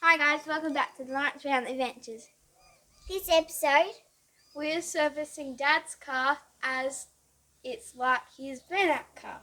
Hi guys, welcome back to the Lunch Round Adventures. This episode, We're servicing Dad's car as it's like his burnout car.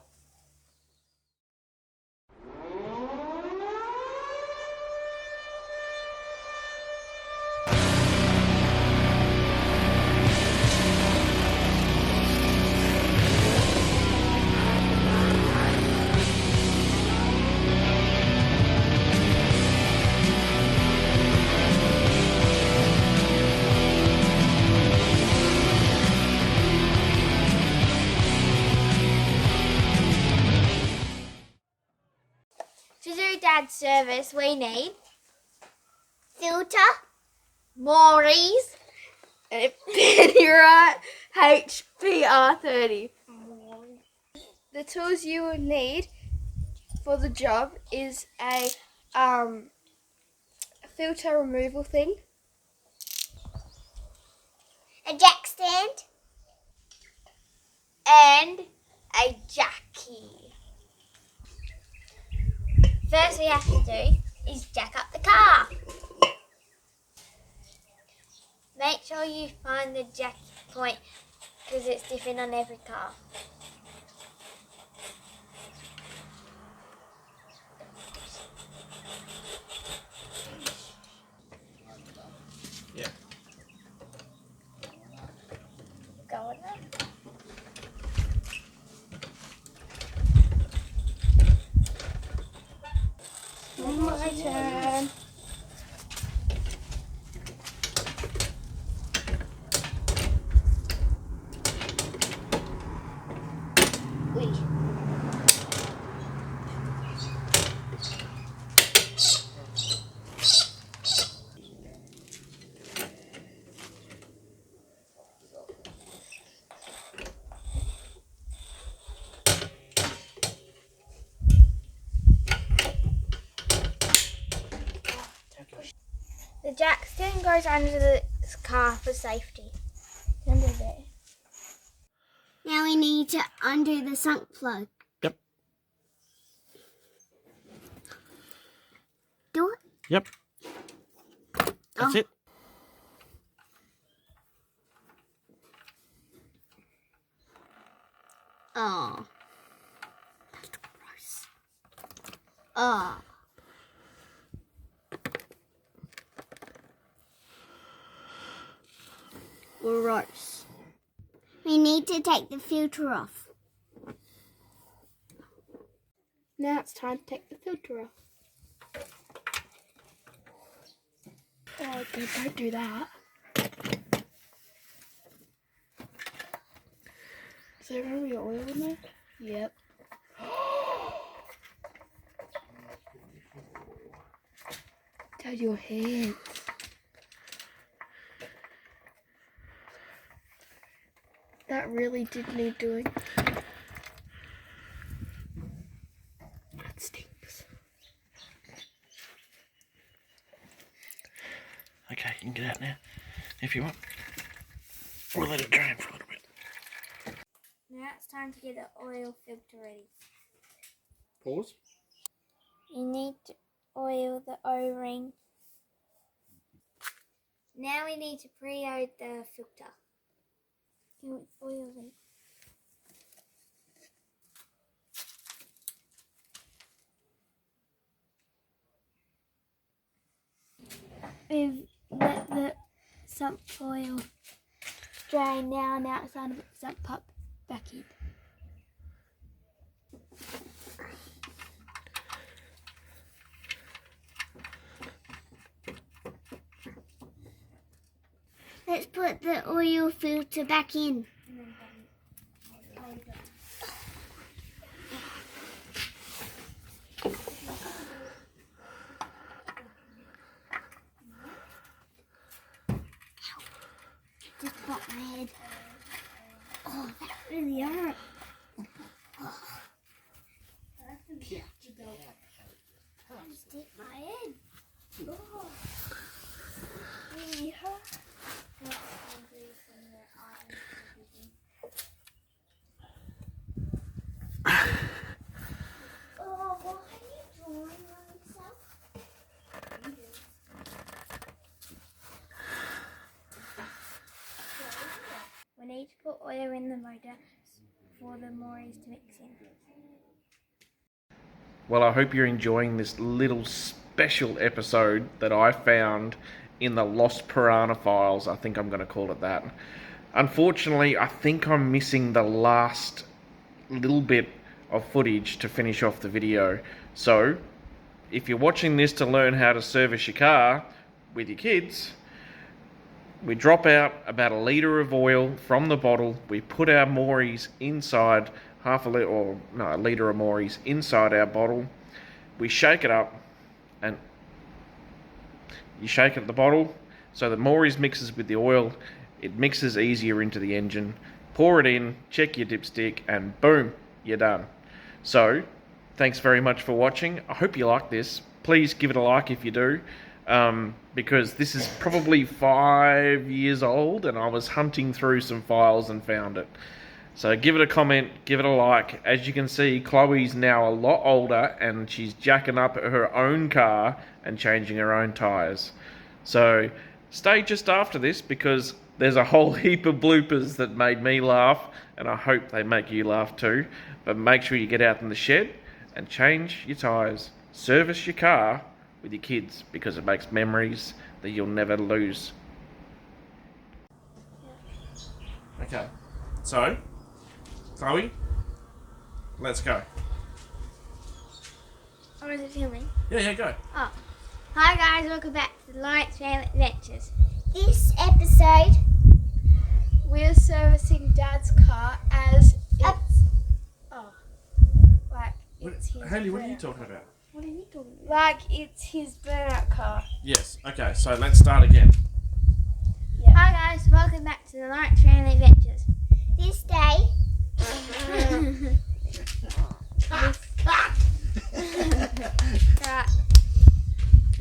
To do Dad's service, we need filter, Maury's and a Pennyright HPR30. The tools you will need for the job is a filter removal thing, a jack stand, and a jack key. First we have to do is jack up the car. Make sure you find the jack point because it's different on every car. Yeah. Go on there. My turn. The jack stand goes under the car for safety. Under there. Now we need to undo the sunk plug. Yep. Do it. Yep. That's it. Oh. That's gross. Oh. Gross. We need to take the filter off. Now it's time to take the filter off. Oh, don't do that. Is there going to be oil in there? Yep. Dad, your hands. That really did need doing. That stinks. Okay, you can get out now if you want. We'll let it drain for a little bit. Now it's time to get the oil filter ready. Pause. You need to oil the O-ring. Now we need to pre-load the filter. Oil it. We've let the sump oil drain now. Now it's time to put the sump pump back in. Let's put the oil filter back in. Just got my head. Oh, that really hurt. Oh. Just hit my head. Oh. Really hurt. Oh, why are you drawing on yourself? oil in the motor for the Morris to mix in. Well, I hope you're enjoying this little special episode that I found in the Lost Piranha files. I think I'm going to call it that. Unfortunately, I think I'm missing the last little bit of footage to finish off the video. So, if you're watching this to learn how to service your car with your kids, we drop out about a litre of oil from the bottle. We put our Morris inside, a litre of Morris inside our bottle. We shake it up, and you shake it at the bottle so the Morris mixes with the oil. It mixes easier into the engine. Pour it in, check your dipstick, and boom, you're done. So, thanks very much for watching. I hope you like this. Please give it a like if you do, because this is probably 5 years old, and I was hunting through some files and found it. So give it a comment, give it a like. As you can see, Chloe's now a lot older, and she's jacking up her own car and changing her own tyres. So stay just after this, because there's a whole heap of bloopers that made me laugh, and I hope they make you laugh too. But make sure you get out in the shed and change your tyres. Service your car with your kids, because it makes memories that you'll never lose. Okay, so Chloe, let's go. Or is it filming? Yeah, go. Oh. Hi guys, welcome back to the Lawrence Family Adventures. This episode, We're servicing Dad's car as it's... Haley, what are you talking about? What are you talking about? Like it's his burnout car. Yes, okay, so let's start again. Yeah. Hi guys, welcome back to the Lawrence Family Adventures. this day, Right.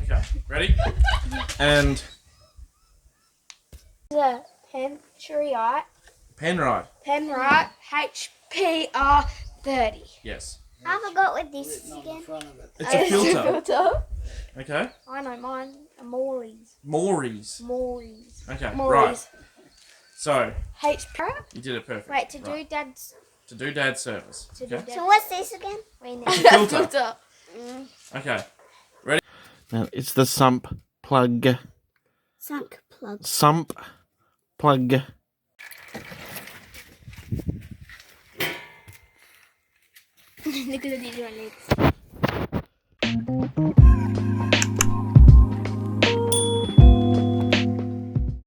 Okay, ready? And The Penrite Penrite. HPR 30. Yes. I forgot what this is again. It's a filter. Okay. I know mine. A Morris. Morris. Okay, Morris. right. So, HPR. you did it perfect. Wait, to Right. do Dad's. To do Dad's service. To do Okay. Dad's. So what's this again? Wait, no. It's a filter. Okay. Ready? Now, it's the sump plug. Sunk plug. Sump plug. Look at the digital legs.